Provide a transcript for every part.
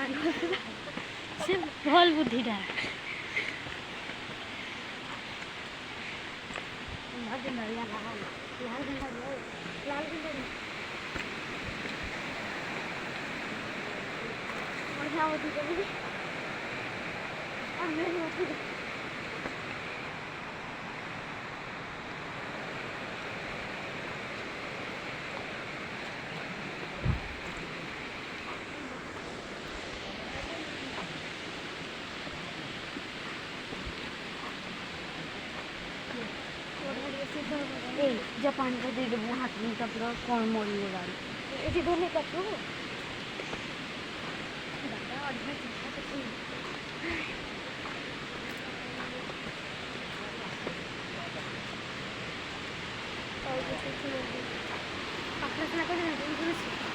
से भल बुद्धिटा जब पानी का दे देबो हाथ में तब पूरा कौन मोड़ी होगा ऐसे धोने का तो दादा और मैं चिंता करती हूं और कुछ नहीं अपना से लगा देना तुम कुछ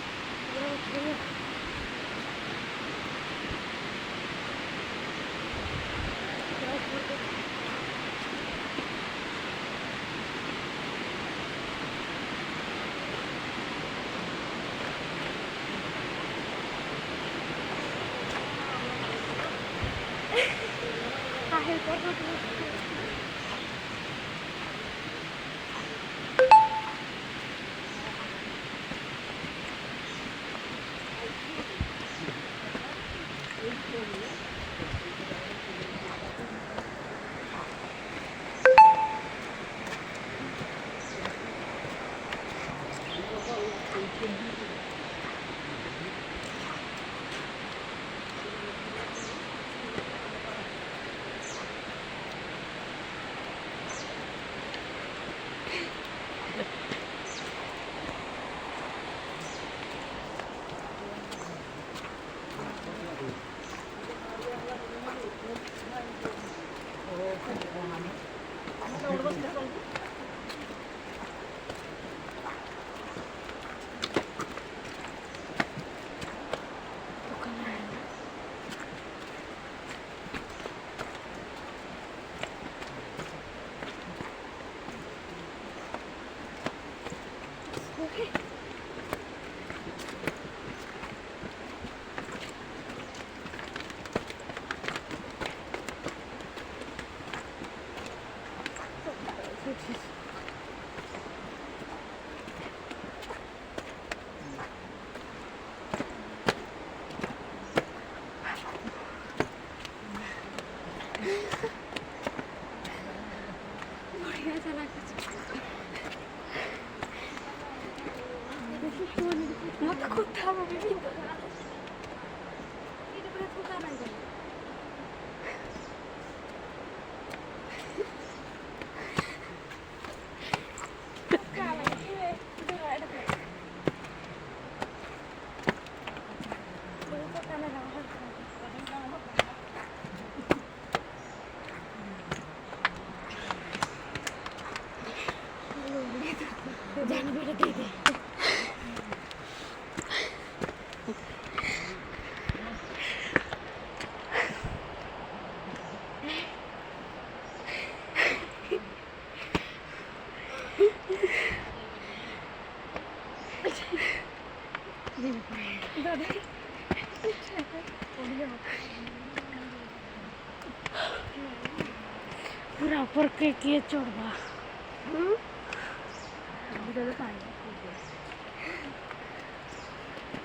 पूरा ऊपर के किए चढ़वा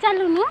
चलू नु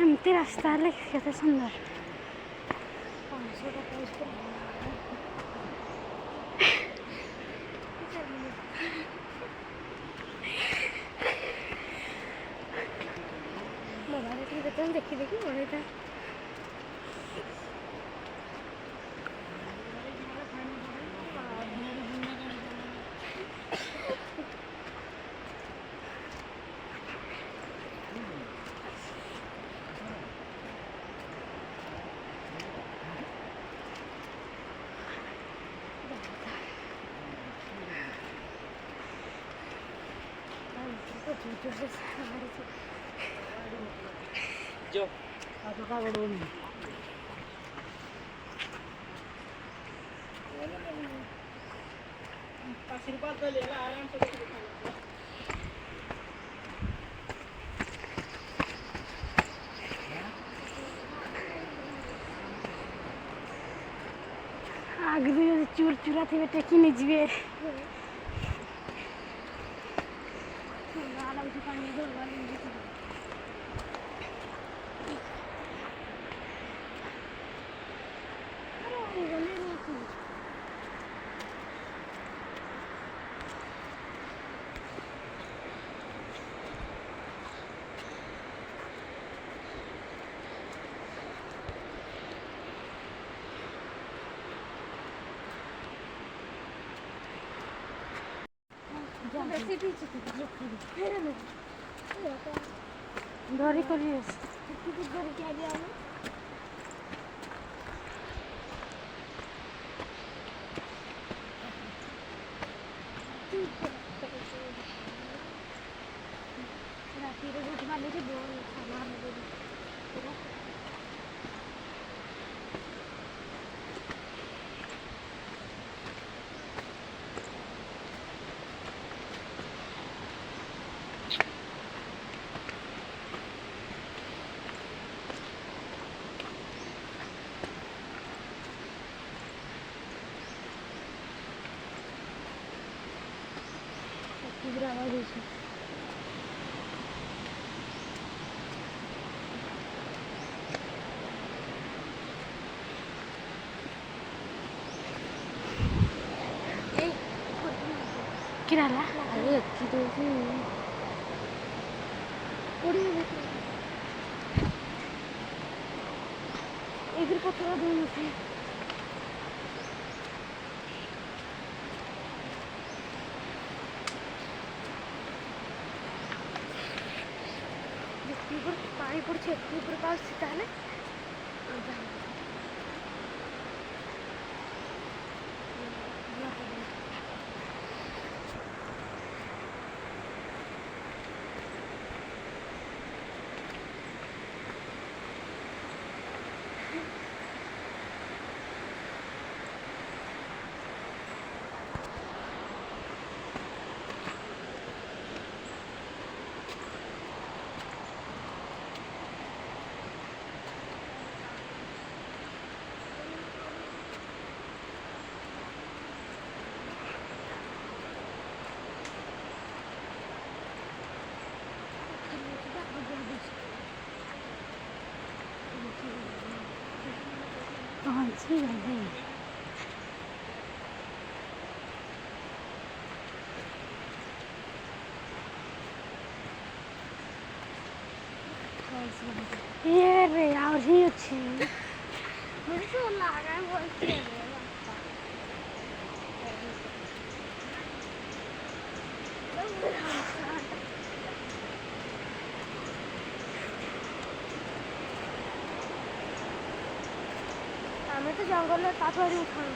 एमती रास्ता हेल्ले केते सुंदर देखी देखी बढ़ेता जो आता का बडवून आशीर्वाद दिलेला आराम से आगे भी चूर चूरा थे टेकी नहीं जीवे ধরি করি রাতিরে রুটি বানিয়ে বল খাবার আওয়াজ হয়েছে किराला अरे अच्छी तो इधर पत्थर दूर से ऊपर पानी पड़ছে ऊपर पास তাহলে अच्छी है ये रे और ही अच्छी मुझे तो लगा बहुत हमें तो जंगल में तातवारी उठाना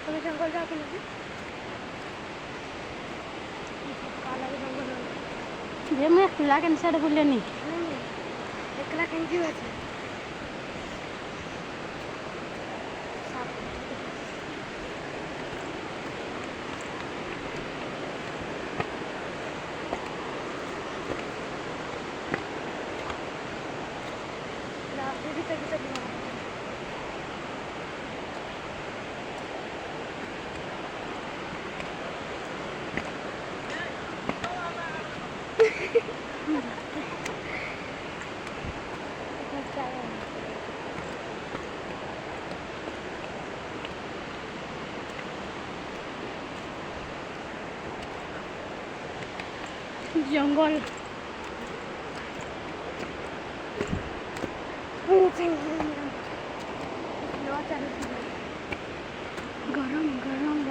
तुम्हें जंगल जाके नहीं जे मैं एकला केन साइड बोले नहीं एकला केन जी আছে जंगल गरम गरम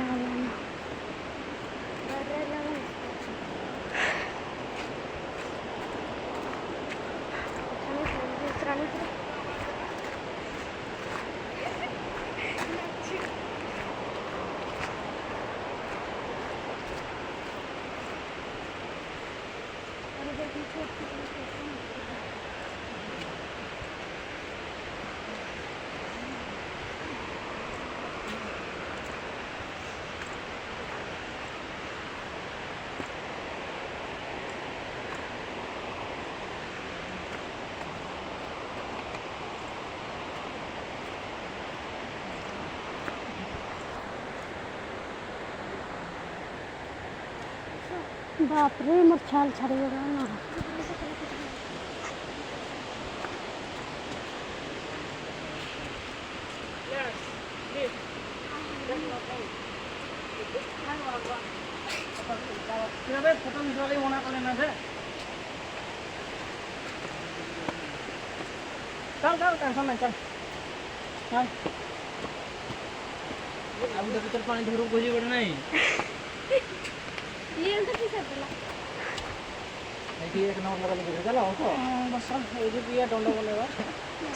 बाप रे मोर छाल छाड़गला ना फोटो भिडियो मना कले ना चल चल टेंशन नहीं चल चल अभी तो भीतर पानी धरो खोजी पड़े नहीं ये अंदर की सब बोला देखिए एक नंबर लगा लेके चला हो तो बस ये जो पिया डंडा बनेगा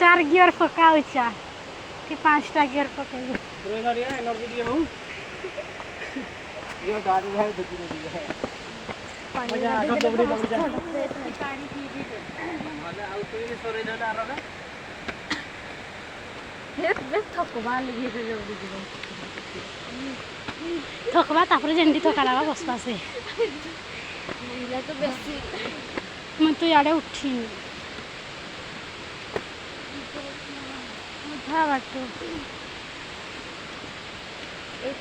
4 गियर पकाऊ चा कि 5टा गियर पकाऊ पूरे गाड़ी है एनर्जी दिए हूं ये गाड़ी है दुखी नहीं है मजा आ गया दबड़ी दबड़ी जा पानी पी पी माने आउ तो ये सोरे दादा आरो हे थकवा लगी से जल्दी जीवन थकवा तापर जेंडी थका लगा बसपा से महिला तो बेसी मैं तो याडे उठी उठा बाटो एक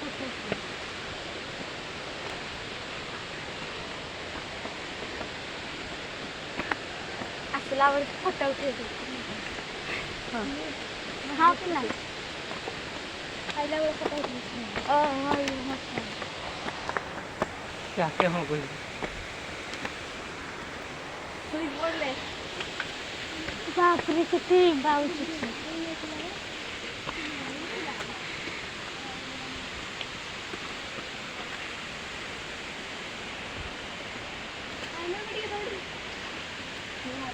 असला वर फोटो उठे हाँ कि नहीं आइला वो फोटो उठे हां ये मस्त क्या क्या हो गई कोई बोल ले बाप रे कितनी बाउची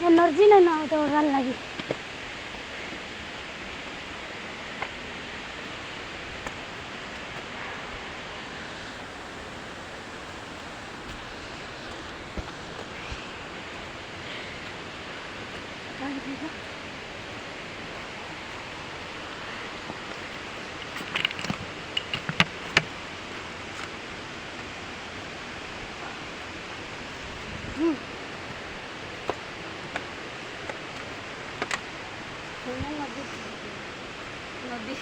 एनर्जी नहीं ना तो रन लगी नदी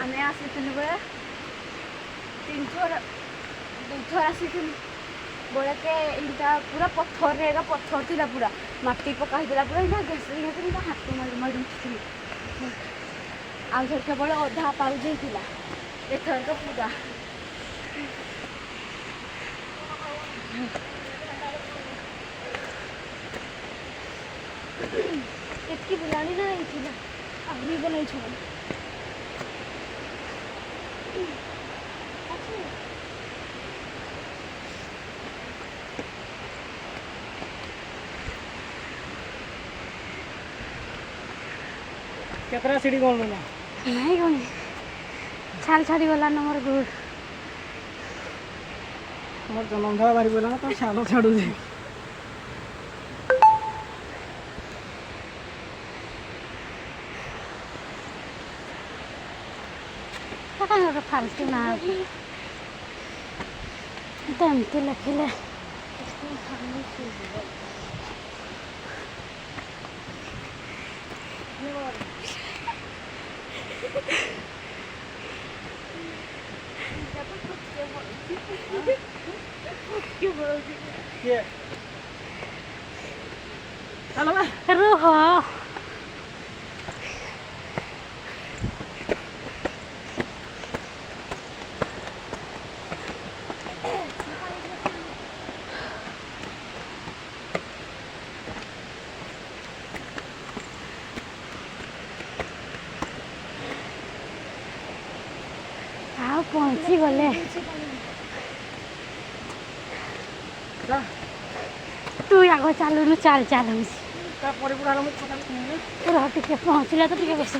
आमे आसिथिलु बे 3 थोर 2 थोर आसिथिलु बोले के इनका पूरा पत्थर रहेगा पत्थर थिला पूरा माटी पका हिला पूरा इना गैस इना हाथ मारी उठिथिलु आ घर केवल अधा पाउ जाइथिला एथर तो पूरा इतनी बुलानी ना आई थी ना अभी बनाई छोड़ केतरा सीढ़ी कौन लेना नहीं कौन छाल छाड़ी वाला नंबर गुड़ मोर जन्मधा बारी बोला तो छालो छाड़ू दे क्या फालतू ना एमती लिखिले ये चलो बे रोह पहुंची गले तू आग चलुन चाल चाल टे पहुँचला तो टे बस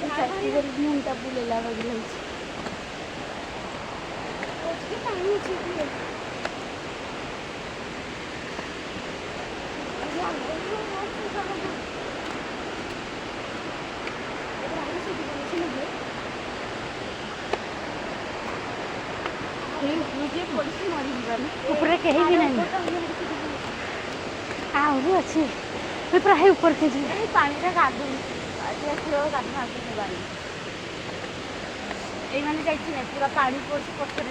ଚାକି କରି ମୁଣ୍ଡଟା ବୁଲେଇଲା ବାଗି ଲାଗୁଛି। ପାଣି ଅଛି ଟିକେ। ऊपर कहीं भी नहीं आहुरी अच्छी पूरा है ऊपर के जी पानी का गाधु गाधु ये मैंने जाइए पूरा पानी पड़े पत्थर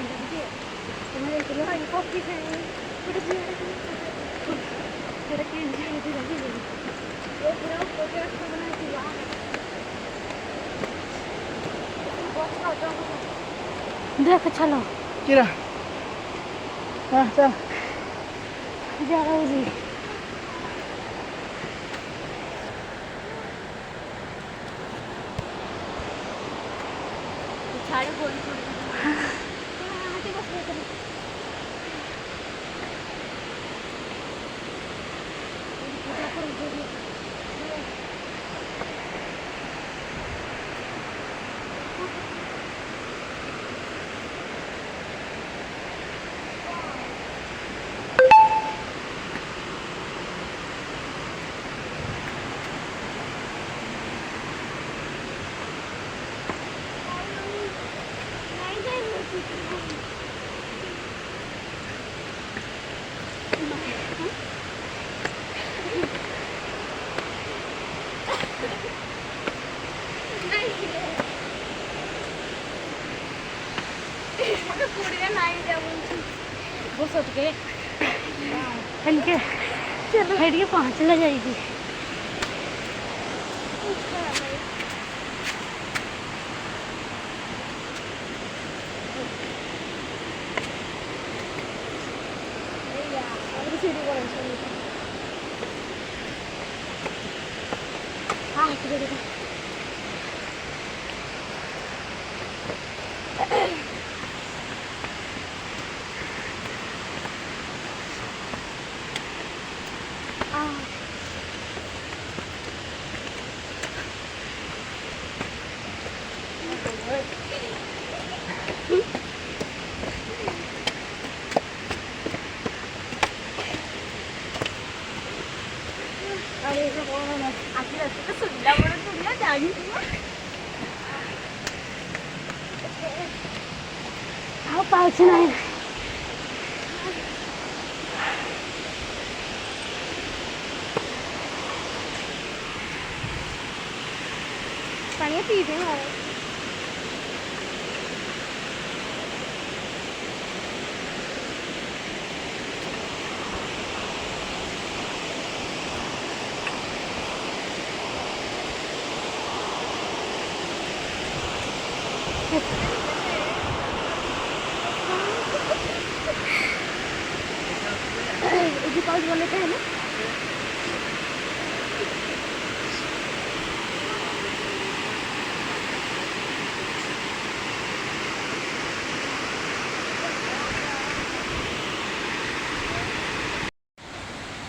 पक्षी देख चलो किरा हाँ चल जा रहा हूँ जी साड़ी बोली के पहुँचला जाएगी हाँ पाउछ नहीं पानी पी दे पाउच बोले थे ना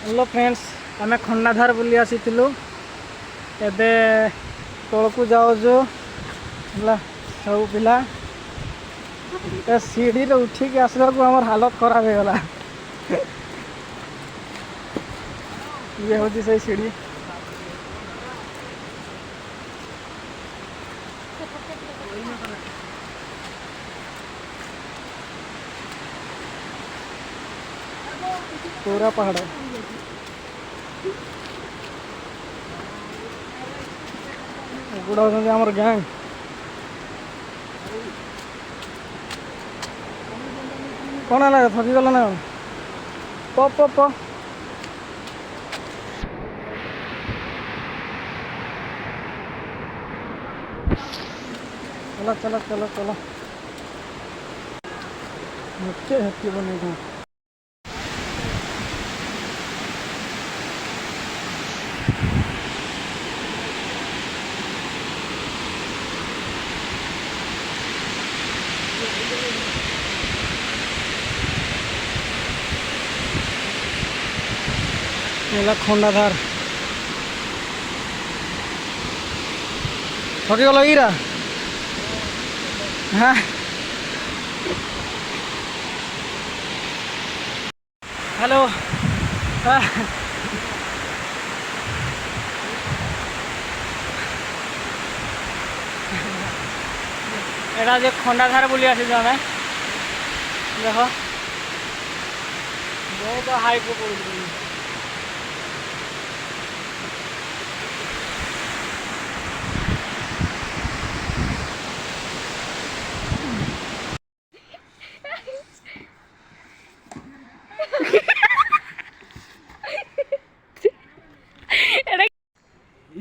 हेलो फ्रेंड्स आम खंडाधार बुली आसी एबे तौक जाऊँ सब पिला सीढ़ी उठिक आसला को आम हालत खराब हो गला ये हूँ से सीढ़ी पूरा पहाड़ गुड़ा होती आमर गैंग कौन है थकी गल ना प प प चलो चलो चलो चलो मुझे हैप्पी बनेगा खंडाधार ঠকিগল ইরা হ্যাঁ হ্যালো এটা যে খন্ডাধার বলি আসিছু আমি দেখ বহুত হাইট পড়ুছি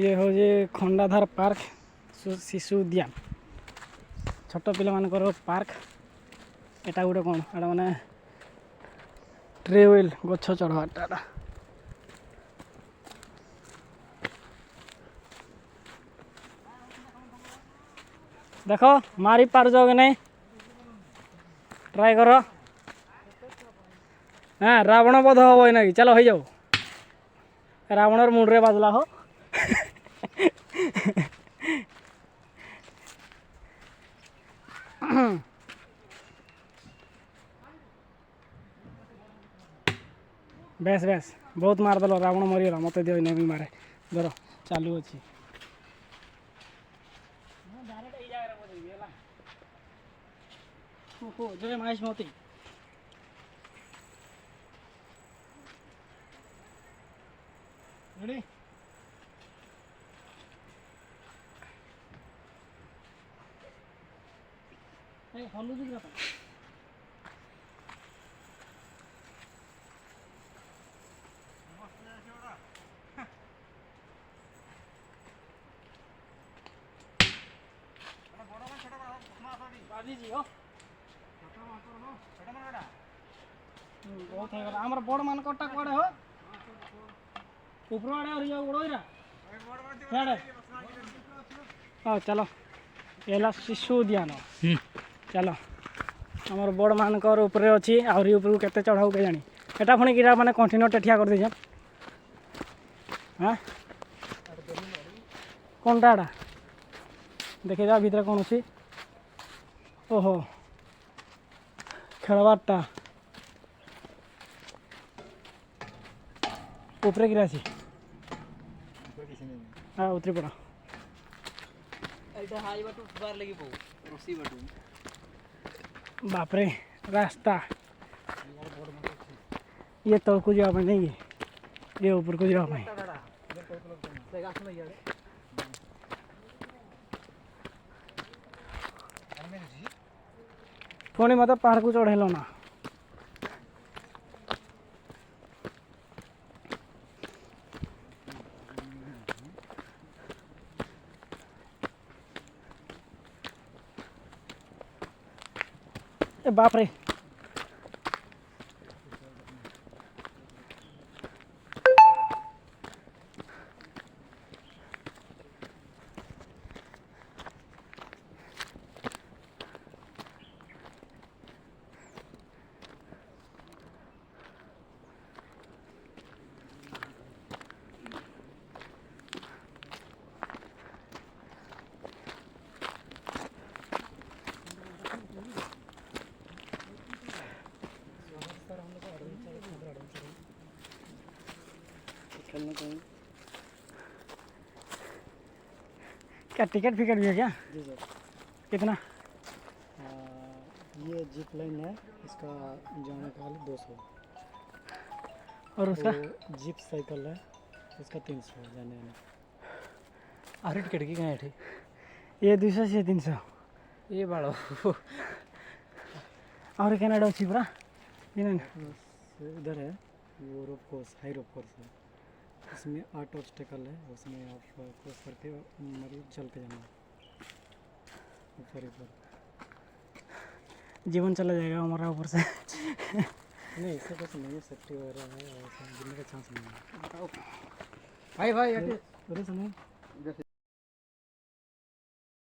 ये हूँ खंडाधार पार्क शिशु उद्यान छोट पिला मानकर पार्क एटा गोटे कौन एटा माने ट्रे व्हील गछ चढ़वाटा देख मारी पार जाओ कि नहीं ट्राई कर हाँ रावण बध हम ना कि चलो हो जाओ रावणर मुंडरे बाजला हो बेस बेस बहुत मारदेल रावण मरीगला मत दियो नहीं मारे धर चालू अच्छी जय महेश मोती रेडी हलू जी बहुत है आमर बड़ मान कटा कड़े हो ऊपर आड़े और जाओ उड़ोइरा हेडे हां चलो एला शिशु उद्यान चलो आमर बड़ मान कर ऊपर अछि आउरी ऊपर को केते चढ़ाऊ के जानी एटा फणी किरा माने कंटिन्यू टेठिया कर दे हां कोनटा आड़ा देखे जा भीतर कौन अछि ओहो खेलवाटा ऊपर गिरा छी हाँ उतरी पड़ा एटा हाई बाटू बार लगी पो रसी बाटू बाप रे रास्ता ये तल को जावा नहीं ये ऊपर को जावा पुणी मत पहाड़ को चढ़ेल ना ए बाप रे क्या टिकट फिकट भी है क्या? जी सर। कितना? ये जीप लाइन है, इसका जाने का 200 और उसका जीप साइकिल है, इसका 300 जाने आने। अरे टिकट की कहाँ है? ये 200 से 300 ये बाड़ो और कनाडा अच्छी पूरा इधर है वो rope course, high rope course है, इसमें 8 ऑब्स्टेकल है, उसमें आप क्रॉस करके मरीज चल के जाना ऊपर ऊपर जीवन चला जाएगा हमारा ऊपर से नहीं इससे कुछ नहीं है, सेफ्टी वगैरह है और गिरने का चांस नहीं है। भाई भाई